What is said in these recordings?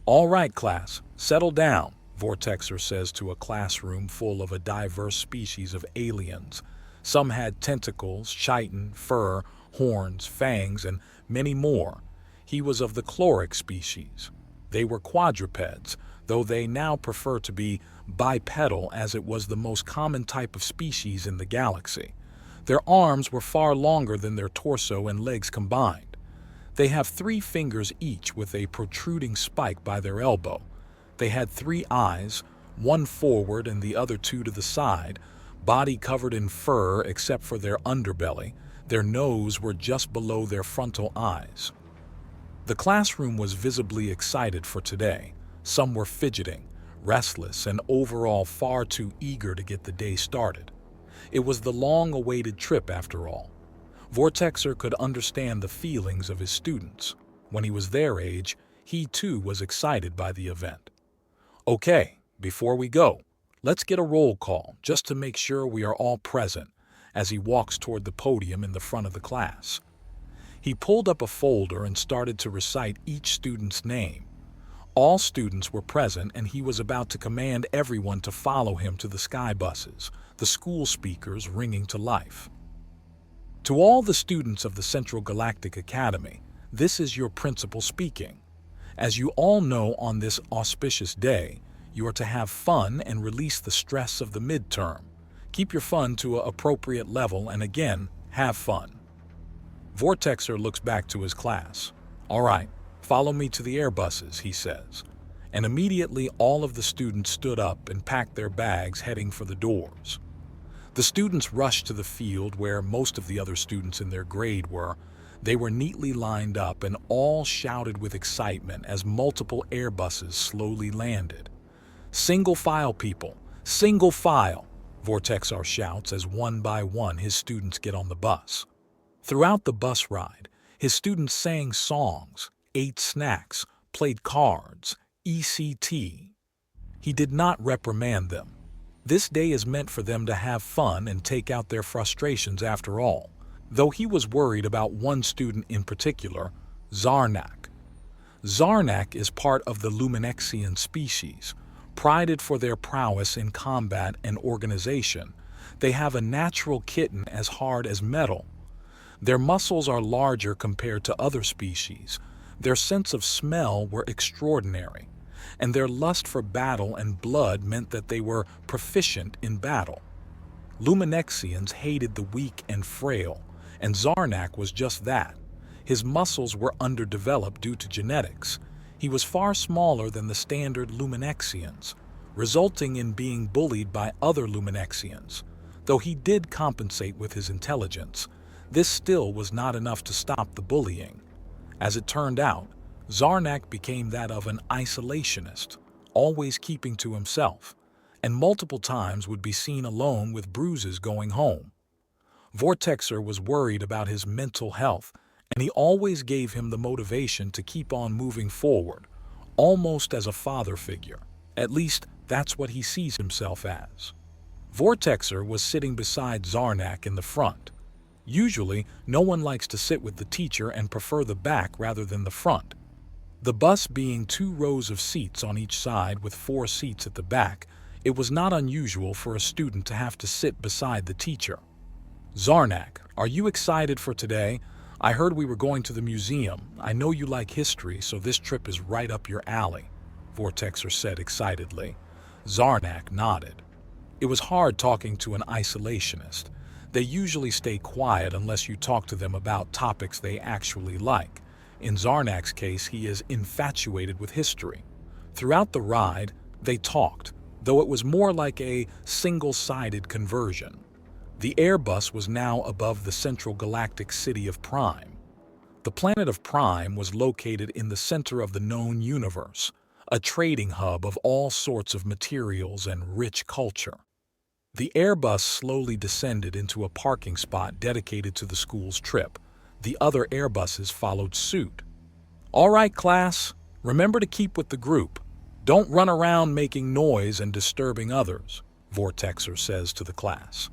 All right, class, settle down, Vortexer says to a classroom full of a diverse species of aliens. Some had tentacles, chitin, fur, horns, fangs, and many more. He was of the chloric species. They were quadrupeds, though they now prefer to be bipedal as it was the most common type of species in the galaxy. Their arms were far longer than their torso and legs combined. They have 3 fingers each with a protruding spike by their elbow. They had 3 eyes, one forward and the other 2 to the side, body covered in fur except for their underbelly. Their nose were just below their frontal eyes. The classroom was visibly excited for today. Some were fidgeting, restless, and overall far too eager to get the day started. It was the long-awaited trip after all. Vortexer could understand the feelings of his students. When he was their age, he too was excited by the event. Okay, before we go, let's get a roll call just to make sure we are all present as he walks toward the podium in the front of the class. He pulled up a folder and started to recite each student's name. All students were present and he was about to command everyone to follow him to the sky buses, the school speakers ringing to life. To all the students of the Central Galactic Academy, this is your principal speaking. As you all know, on this auspicious day, you are to have fun and release the stress of the midterm. Keep your fun to an appropriate level and again, have fun. Vortexer looks back to his class. All right, follow me to the airbuses, he says. And immediately all of the students stood up and packed their bags heading for the doors. The students rushed to the field where most of the other students in their grade were. They were neatly lined up and all shouted with excitement as multiple airbuses slowly landed. Single file, people, single file, Vortexer shouts as one by one his students get on the bus. Throughout the bus ride, his students sang songs, ate snacks, played cards, etc. He did not reprimand them. This day is meant for them to have fun and take out their frustrations after all, though he was worried about one student in particular, Zarak. Zarak is part of the Luminexian species. Prided for their prowess in combat and organization, they have a natural kitten as hard as metal. Their muscles are larger compared to other species. Their sense of smell were extraordinary, and their lust for battle and blood meant that they were proficient in battle. Luminexians hated the weak and frail, and Zarak was just that. His muscles were underdeveloped due to genetics. He was far smaller than the standard Luminexians, resulting in being bullied by other Luminexians. Though he did compensate with his intelligence, this still was not enough to stop the bullying. As it turned out, Zarak became that of an isolationist, always keeping to himself, and multiple times would be seen alone with bruises going home. Vortexer was worried about his mental health, and he always gave him the motivation to keep on moving forward, almost as a father figure. At least, that's what he sees himself as. Vortexer was sitting beside Zarak in the front. Usually, no one likes to sit with the teacher and prefer the back rather than the front. The bus being 2 rows of seats on each side with 4 seats at the back, it was not unusual for a student to have to sit beside the teacher. Zarak, are you excited for today? I heard we were going to the museum. I know you like history, so this trip is right up your alley, Vortexer said excitedly. Zarak nodded. It was hard talking to an isolationist. They usually stay quiet unless you talk to them about topics they actually like. In Zarak's case, he is infatuated with history. Throughout the ride, they talked, though it was more like a single-sided conversion. The Airbus was now above the central galactic city of Prime. The planet of Prime was located in the center of the known universe, a trading hub of all sorts of materials and rich culture. The Airbus slowly descended into a parking spot dedicated to the school's trip. The other Airbuses followed suit. All right, class, remember to keep with the group. Don't run around making noise and disturbing others, Vortexer says to the class.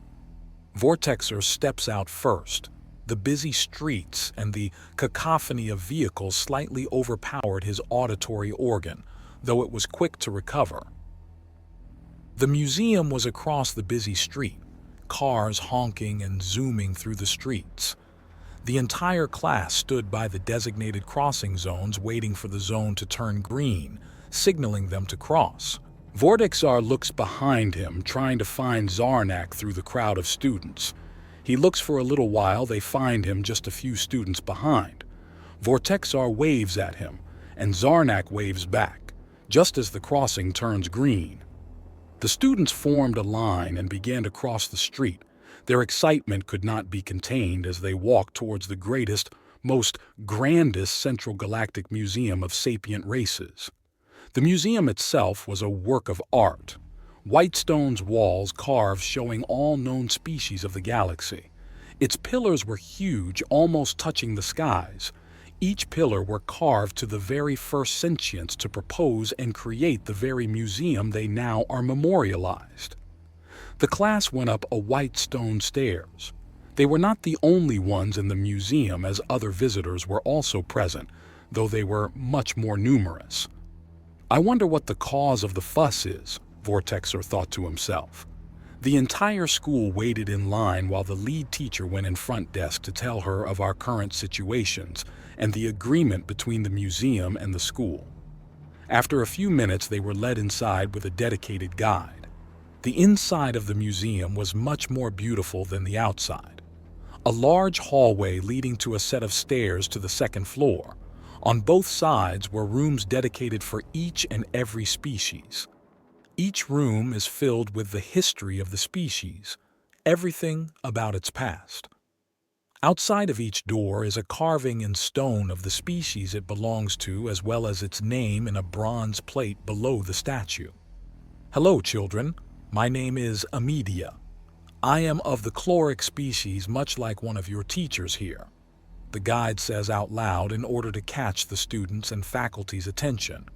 Vortexer steps out first. The busy streets and the cacophony of vehicles slightly overpowered his auditory organ, though it was quick to recover. The museum was across the busy street, cars honking and zooming through the streets. The entire class stood by the designated crossing zones waiting for the zone to turn green, signaling them to cross. Vortexar looks behind him, trying to find Zarak through the crowd of students. He looks for a little while, they find him just a few students behind. Vortexar waves at him, and Zarak waves back, just as the crossing turns green. The students formed a line and began to cross the street. Their excitement could not be contained as they walked towards the greatest, most grandest Central Galactic Museum of sapient races. The museum itself was a work of art. White stone's walls carved showing all known species of the galaxy. Its pillars were huge, almost touching the skies. Each pillar were carved to the very first sentients to propose and create the very museum they now are memorialized. The class went up a white stone stairs. They were not the only ones in the museum, as other visitors were also present, though they were much more numerous. I wonder what the cause of the fuss is, Vortexar thought to himself. The entire school waited in line while the lead teacher went in front desk to tell her of our current situations and the agreement between the museum and the school. After a few minutes, they were led inside with a dedicated guide. The inside of the museum was much more beautiful than the outside. A large hallway leading to a set of stairs to the second floor. On both sides were rooms dedicated for each and every species. Each room is filled with the history of the species, everything about its past. Outside of each door is a carving in stone of the species it belongs to, as well as its name in a bronze plate below the statue. Hello, children. My name is Amedia. I am of the chloric species, much like one of your teachers here, the guide says out loud in order to catch the students' and faculty's attention.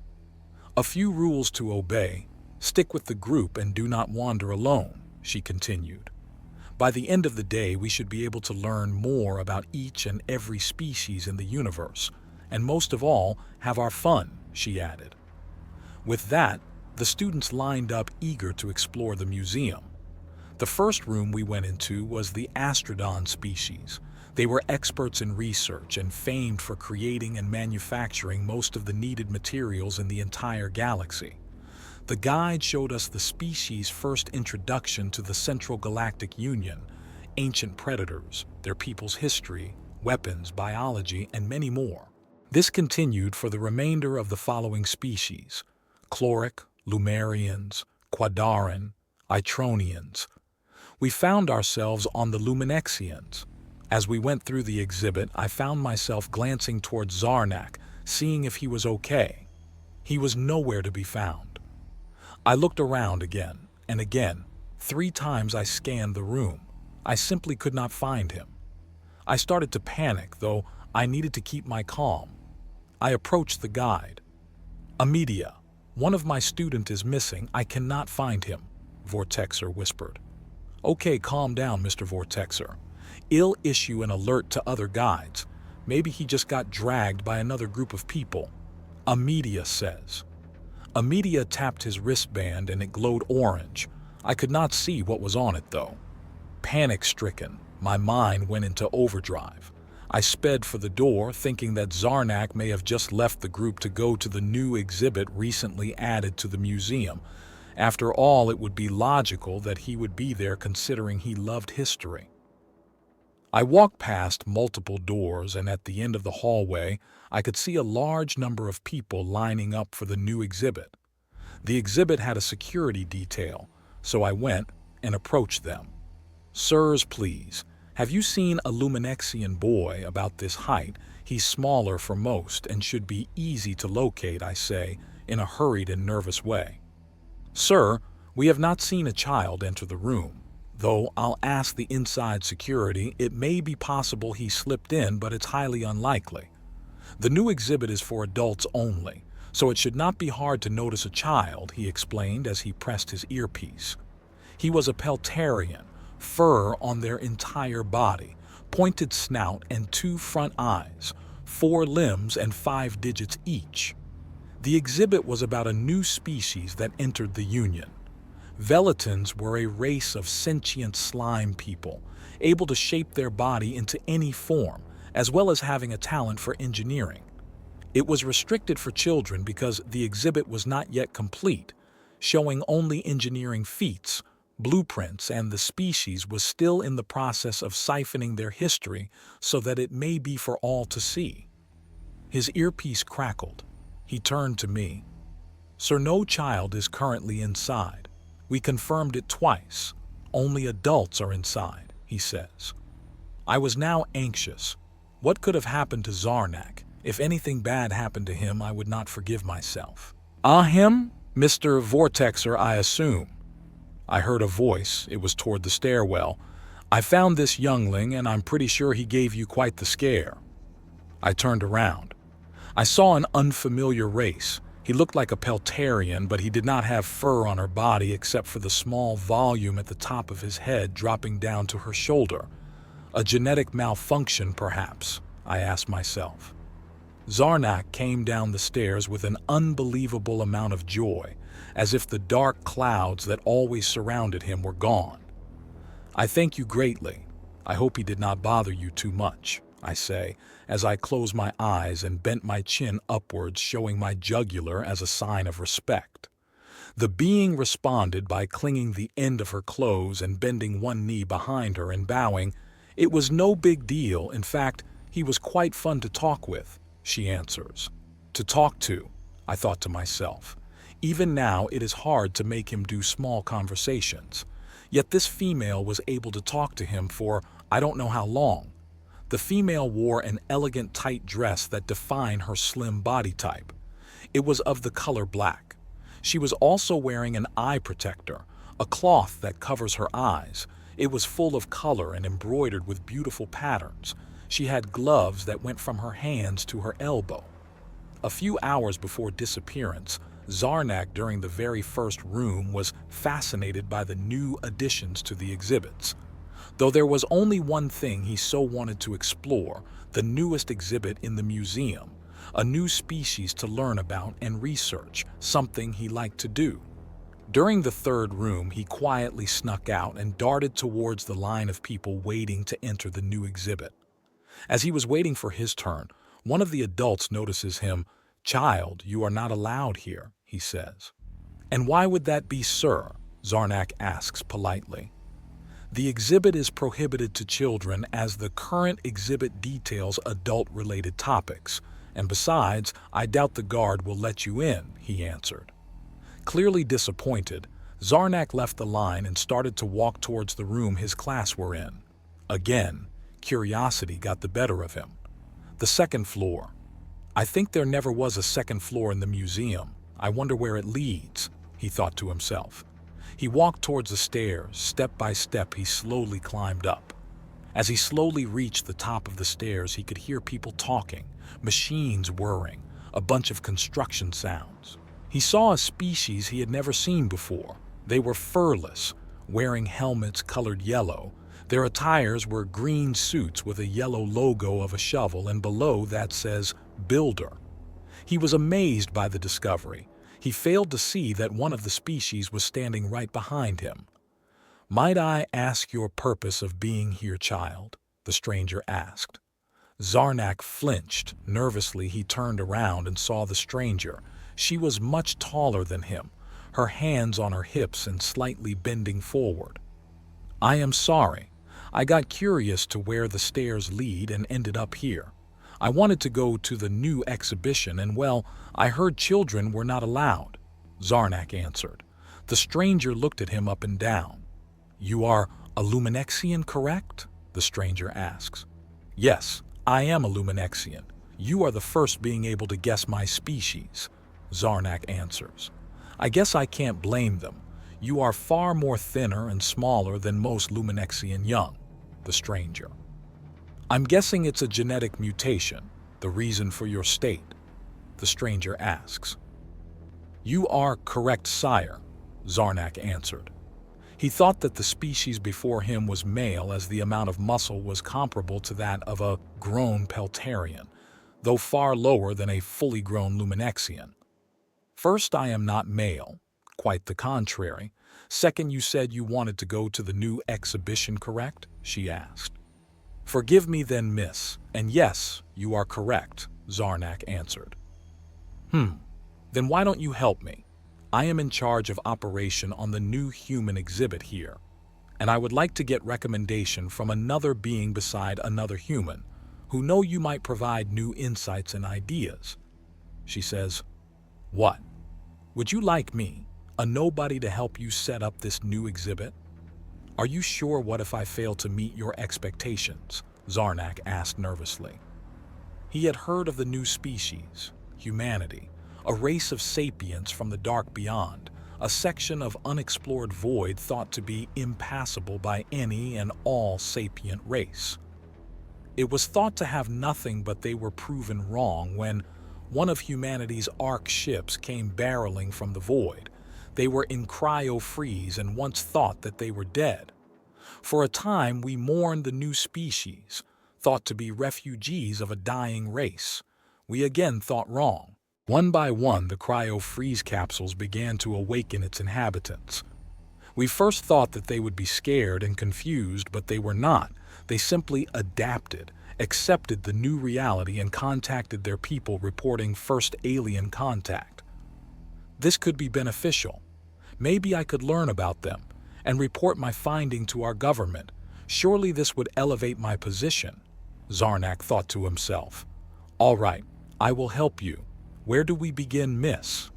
A few rules to obey. Stick with the group and do not wander alone, she continued. By the end of the day, we should be able to learn more about each and every species in the universe, and most of all, have our fun, she added. With that, the students lined up eager to explore the museum. The first room we went into was the Astrodon species. They were experts in research and famed for creating and manufacturing most of the needed materials in the entire galaxy. The guide showed us the species' first introduction to the Central Galactic Union, ancient predators, their people's history, weapons, biology, and many more. This continued for the remainder of the following species: Chloric, Lumerians, Quadaran, Itronians. We found ourselves on the Luminexians. As we went through the exhibit, I found myself glancing towards Zarak, seeing if he was okay. He was nowhere to be found. I looked around again and again. 3 times I scanned the room. I simply could not find him. I started to panic, though I needed to keep my calm. I approached the guide. Amedia, one of my students is missing. I cannot find him, Vortexar whispered. Okay, calm down, Mr. Vortexar. I'll issue an alert to other guides. Maybe he just got dragged by another group of people, Amedia says. Amedia tapped his wristband and it glowed orange. I could not see what was on it, though. Panic-stricken, my mind went into overdrive. I sped for the door, thinking that Zarak may have just left the group to go to the new exhibit recently added to the museum. After all, it would be logical that he would be there, considering he loved history. I walked past multiple doors, and at the end of the hallway, I could see a large number of people lining up for the new exhibit. The exhibit had a security detail, so I went and approached them. Sirs, please, have you seen a Luminexian boy about this height? He's smaller for most and should be easy to locate, I say, in a hurried and nervous way. Sir, we have not seen a child enter the room. Though I'll ask the inside security, it may be possible he slipped in, but it's highly unlikely. The new exhibit is for adults only, so it should not be hard to notice a child, he explained as he pressed his earpiece. He was a Peltarian, fur on their entire body, pointed snout and 2 front eyes, 4 limbs and 5 digits each. The exhibit was about a new species that entered the Union. Veletons were a race of sentient slime people, able to shape their body into any form, as well as having a talent for engineering. It was restricted for children because the exhibit was not yet complete, showing only engineering feats, blueprints, and the species was still in the process of siphoning their history so that it may be for all to see. His earpiece crackled. He turned to me. "Sir, no child is currently inside. We confirmed it twice. Only adults are inside," he says. I was now anxious. What could have happened to Zarak? If anything bad happened to him, I would not forgive myself. Him? Mr. Vortexer, I assume." I heard a voice. It was toward the stairwell. "I found this youngling, and I'm pretty sure he gave you quite the scare." I turned around. I saw an unfamiliar race. He looked like a Peltarian, but he did not have fur on her body except for the small volume at the top of his head dropping down to her shoulder. A genetic malfunction, perhaps, I asked myself. Zarak came down the stairs with an unbelievable amount of joy, as if the dark clouds that always surrounded him were gone. "I thank you greatly. I hope he did not bother you too much," I say, as I close my eyes and bent my chin upwards, showing my jugular as a sign of respect. The being responded by clinging the end of her clothes and bending one knee behind her and bowing. "It was no big deal. In fact, he was quite fun to talk with," she answers. To talk to, I thought to myself. Even now it is hard to make him do small conversations. Yet this female was able to talk to him for I don't know how long. The female wore an elegant tight dress that defined her slim body type. It was of the color black. She was also wearing an eye protector, a cloth that covers her eyes. It was full of color and embroidered with beautiful patterns. She had gloves that went from her hands to her elbow. A few hours before disappearance, Zarak, during the very first room, was fascinated by the new additions to the exhibits. Though there was only one thing he so wanted to explore, the newest exhibit in the museum, a new species to learn about and research, something he liked to do. During the third room, he quietly snuck out and darted towards the line of people waiting to enter the new exhibit. As he was waiting for his turn, one of the adults notices him. "Child, you are not allowed here," he says. "And why would that be, sir?" Zarak asks politely. "The exhibit is prohibited to children as the current exhibit details adult-related topics, and besides, I doubt the guard will let you in," he answered. Clearly disappointed, Zarak left the line and started to walk towards the room his class were in. Again, curiosity got the better of him. The second floor. I think there never was a second floor in the museum. I wonder where it leads, he thought to himself. He walked towards the stairs. Step by step, he slowly climbed up. As he slowly reached the top of the stairs, he could hear people talking, machines whirring, a bunch of construction sounds. He saw a species he had never seen before. They were furless, wearing helmets colored yellow. Their attires were green suits with a yellow logo of a shovel, and below that says Builder. He was amazed by the discovery. He failed to see that one of the species was standing right behind him. "Might I ask your purpose of being here, child?" the stranger asked. Zarak flinched. Nervously, he turned around and saw the stranger. She was much taller than him, her hands on her hips and slightly bending forward. "I am sorry. I got curious to where the stairs lead and ended up here. I wanted to go to the new exhibition and, well, I heard children were not allowed," Zarak answered. The stranger looked at him up and down. "You are a Luminexian, correct?" the stranger asks. "Yes, I am a Luminexian. You are the first being able to guess my species," Zarak answers. "I guess I can't blame them. You are far more thinner and smaller than most Luminexian young," the stranger. "I'm guessing it's a genetic mutation, the reason for your state," the stranger asks. "You are correct, sire," Zarak answered. He thought that the species before him was male, as the amount of muscle was comparable to that of a grown Peltarian, though far lower than a fully grown Luminexian. First, I am not male. Quite the contrary. Second, you said you wanted to go to the new exhibition, correct? She asked. Forgive me then, miss. And yes, you are correct, Zarak answered. Then why don't you help me? I am in charge of operation on the new human exhibit here, and I would like to get recommendation from another being beside another human, who know you might provide new insights and ideas. She says, What? Would you like me, a nobody, to help you set up this new exhibit? Are you sure? What if I fail to meet your expectations? Zarak asked nervously. He had heard of the new species, humanity, a race of sapients from the dark beyond, a section of unexplored void thought to be impassable by any and all sapient race. It was thought to have nothing, but they were proven wrong when one of humanity's arc ships came barreling from the void. They were in cryo-freeze and once thought that they were dead. For a time we mourned the new species, thought to be refugees of a dying race. We again thought wrong. One by one, the cryo-freeze capsules began to awaken its inhabitants. We first thought that they would be scared and confused, but they were not. They simply adapted, accepted the new reality, and contacted their people, reporting first alien contact. This could be beneficial. Maybe I could learn about them and report my finding to our government. Surely this would elevate my position. Zarak thought to himself. All right, I will help you. Where do we begin, miss?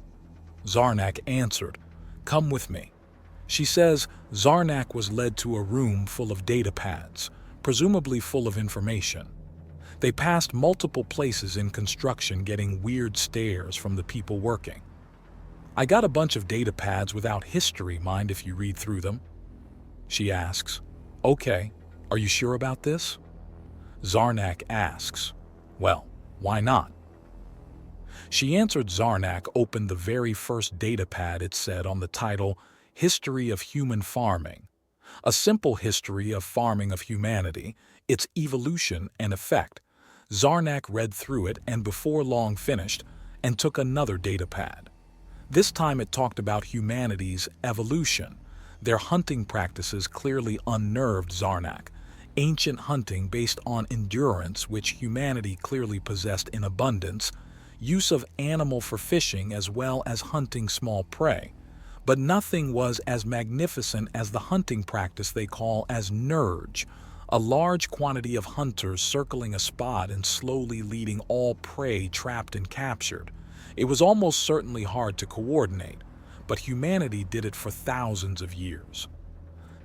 Zarak answered, Come with me. She says Zarak was led to a room full of data pads, presumably full of information. They passed multiple places in construction, getting weird stares from the people working. I got a bunch of data pads without history. Mind if you read through them? She asks. Okay, are you sure about this? Zarak asks. Well, why not? She answered. Zarak opened the very first data pad. It said on the title, History of Human Farming. A simple history of farming of humanity, its evolution and effect. Zarak read through it and before long finished and took another data pad. This time it talked about humanity's evolution. Their hunting practices clearly unnerved Zarak. Ancient hunting based on endurance, which humanity clearly possessed in abundance, use of animal for fishing as well as hunting small prey. But nothing was as magnificent as the hunting practice they call as nurge, a large quantity of hunters circling a spot and slowly leading all prey trapped and captured. It was almost certainly hard to coordinate, but humanity did it for thousands of years.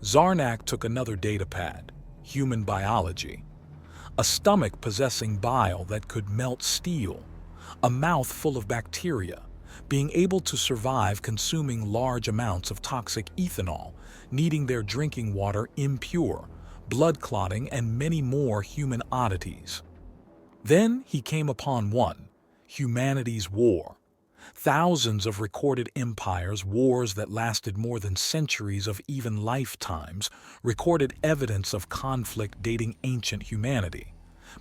Zarak took another data pad, human biology. A stomach possessing bile that could melt steel, a mouth full of bacteria, being able to survive consuming large amounts of toxic ethanol, needing their drinking water impure, blood clotting, and many more human oddities. Then he came upon one, humanity's war. Thousands of recorded empires, wars that lasted more than centuries of even lifetimes, recorded evidence of conflict dating ancient humanity.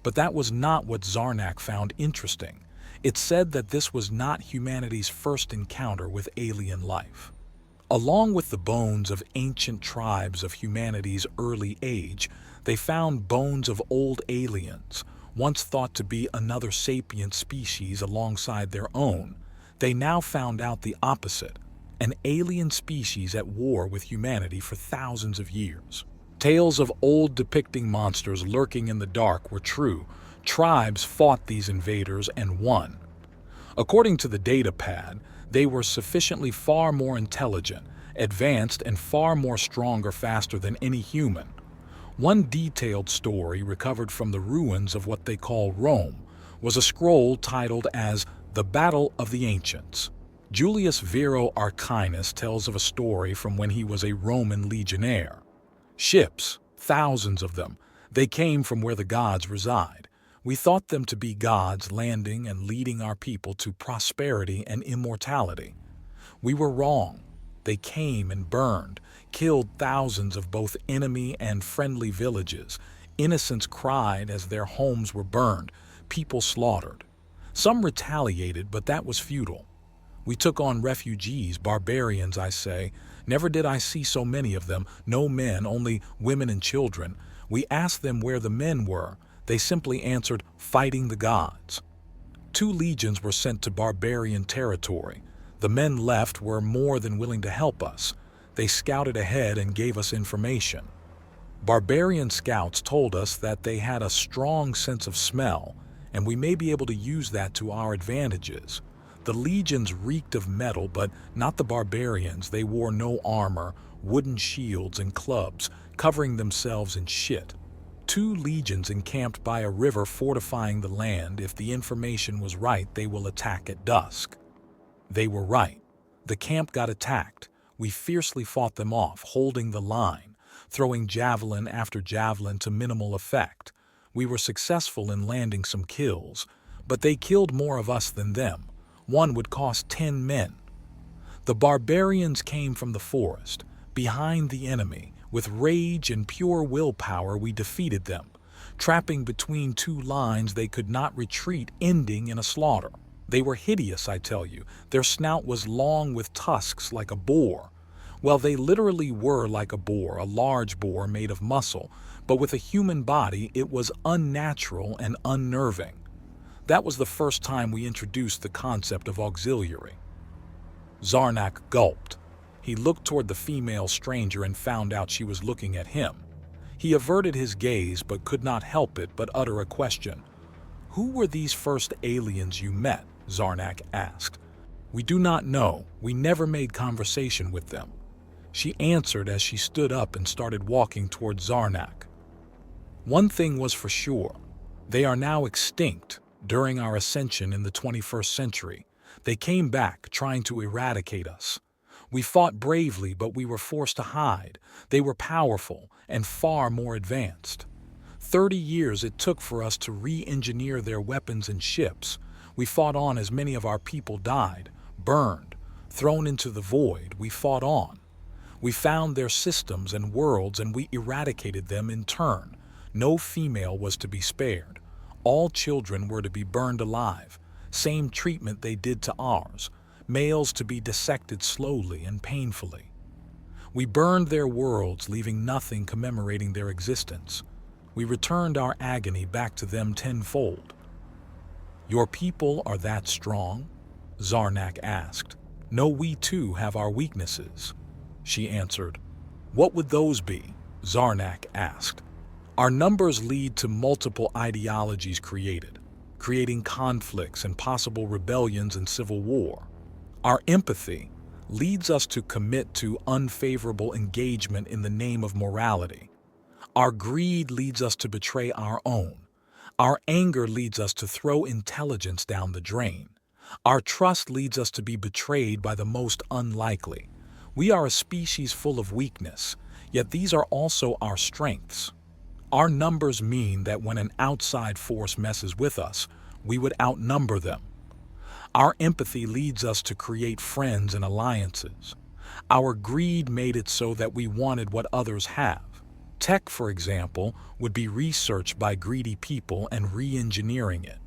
But that was not what Zarak found interesting. It said that this was not humanity's first encounter with alien life. Along with the bones of ancient tribes of humanity's early age, they found bones of old aliens, once thought to be another sapient species alongside their own. They now found out the opposite, an alien species at war with humanity for thousands of years. Tales of old depicting monsters lurking in the dark were true. Tribes fought these invaders and won. According to the data pad, they were sufficiently far more intelligent, advanced, and far more stronger, faster than any human. One detailed story recovered from the ruins of what they call Rome was a scroll titled as The Battle of the Ancients. Julius Vero Arcinus tells of a story from when he was a Roman legionnaire. Ships, thousands of them, they came from where the gods reside. We thought them to be gods landing and leading our people to prosperity and immortality. We were wrong. They came and burned, killed thousands of both enemy and friendly villages. Innocents cried as their homes were burned, people slaughtered. Some retaliated, but that was futile. We took on refugees, barbarians, I say. Never did I see so many of them, no men, only women and children. We asked them where the men were. They simply answered, fighting the gods. 2 legions were sent to barbarian territory. The men left were more than willing to help us. They scouted ahead and gave us information. Barbarian scouts told us that they had a strong sense of smell, and we may be able to use that to our advantages. The legions reeked of metal, but not the barbarians. They wore no armor, wooden shields and clubs, covering themselves in shit. 2 legions encamped by a river fortifying the land. If the information was right, they will attack at dusk. They were right. The camp got attacked. We fiercely fought them off, holding the line, throwing javelin after javelin to minimal effect. We were successful in landing some kills, but they killed more of us than them. One would cost 10 men. The barbarians came from the forest, behind the enemy. With rage and pure willpower, we defeated them. Trapping between 2 lines, they could not retreat, ending in a slaughter. They were hideous, I tell you. Their snout was long with tusks like a boar. Well, they literally were like a boar, a large boar made of muscle, but with a human body. It was unnatural and unnerving. That was the first time we introduced the concept of auxiliary. Zarak gulped. He looked toward the female stranger and found out she was looking at him. He averted his gaze but could not help it but utter a question. "Who were these first aliens you met?" Zarak asked. "We do not know. We never made conversation with them," she answered as she stood up and started walking toward Zarak. "One thing was for sure. They are now extinct. During our ascension in the 21st century, they came back trying to eradicate us. We fought bravely, but we were forced to hide. They were powerful and far more advanced. 30 years it took for us to re-engineer their weapons and ships. We fought on as many of our people died, burned, thrown into the void. We fought on. We found their systems and worlds and we eradicated them in turn. No female was to be spared. All children were to be burned alive, same treatment they did to ours. Males to be dissected slowly and painfully. We burned their worlds, leaving nothing commemorating their existence. We returned our agony back to them tenfold." "Your people are that strong?" Zarak asked. "No, we too have our weaknesses," she answered. "What would those be?" Zarak asked. "Our numbers lead to multiple ideologies creating conflicts and possible rebellions and civil war. Our empathy leads us to commit to unfavorable engagement in the name of morality. Our greed leads us to betray our own. Our anger leads us to throw intelligence down the drain. Our trust leads us to be betrayed by the most unlikely. We are a species full of weakness, yet these are also our strengths. Our numbers mean that when an outside force messes with us, we would outnumber them. Our empathy leads us to create friends and alliances. Our greed made it so that we wanted what others have. Tech, for example, would be researched by greedy people and re-engineering it.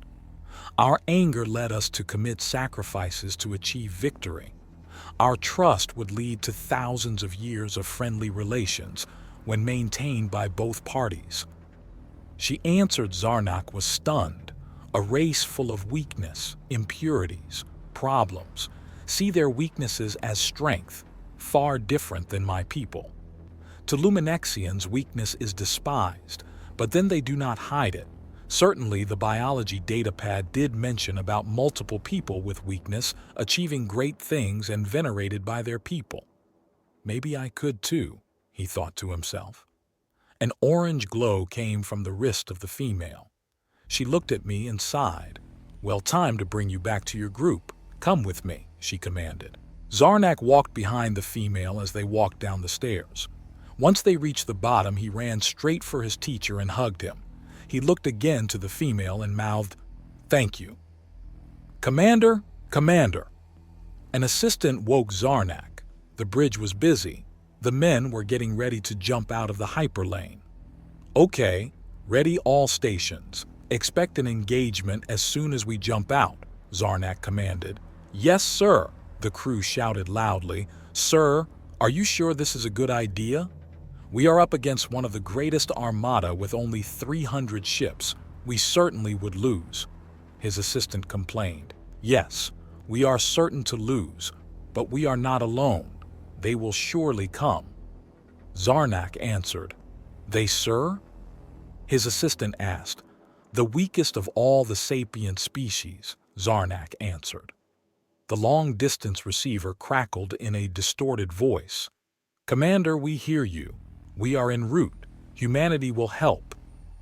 Our anger led us to commit sacrifices to achieve victory. Our trust would lead to thousands of years of friendly relations when maintained by both parties." She answered. Zarak was stunned. A race full of weakness, impurities, problems. See their weaknesses as strength, far different than my people. To Luminexians, weakness is despised, but then they do not hide it. Certainly, the biology datapad did mention about multiple people with weakness achieving great things and venerated by their people. Maybe I could too, he thought to himself. An orange glow came from the wrist of the female. She looked at me and sighed. "Well, time to bring you back to your group. Come with me," she commanded. Zarak walked behind the female as they walked down the stairs. Once they reached the bottom, he ran straight for his teacher and hugged him. He looked again to the female and mouthed, "Thank you." "Commander, Commander!" An assistant woke Zarak. The bridge was busy. The men were getting ready to jump out of the hyperlane. "Okay, ready all stations. Expect an engagement as soon as we jump out," Zarak commanded. "Yes, sir," The crew shouted loudly. "Sir, are you sure this is a good idea? We are up against one of the greatest armada with only 300 ships. We certainly would lose." His assistant complained. "Yes, we are certain to lose, but we are not alone. They will surely come." Zarak answered. "They, sir?" His assistant asked. "The weakest of all the sapient species," Zarak answered. The long-distance receiver crackled in a distorted voice. "Commander, we hear you. We are en route. Humanity will help.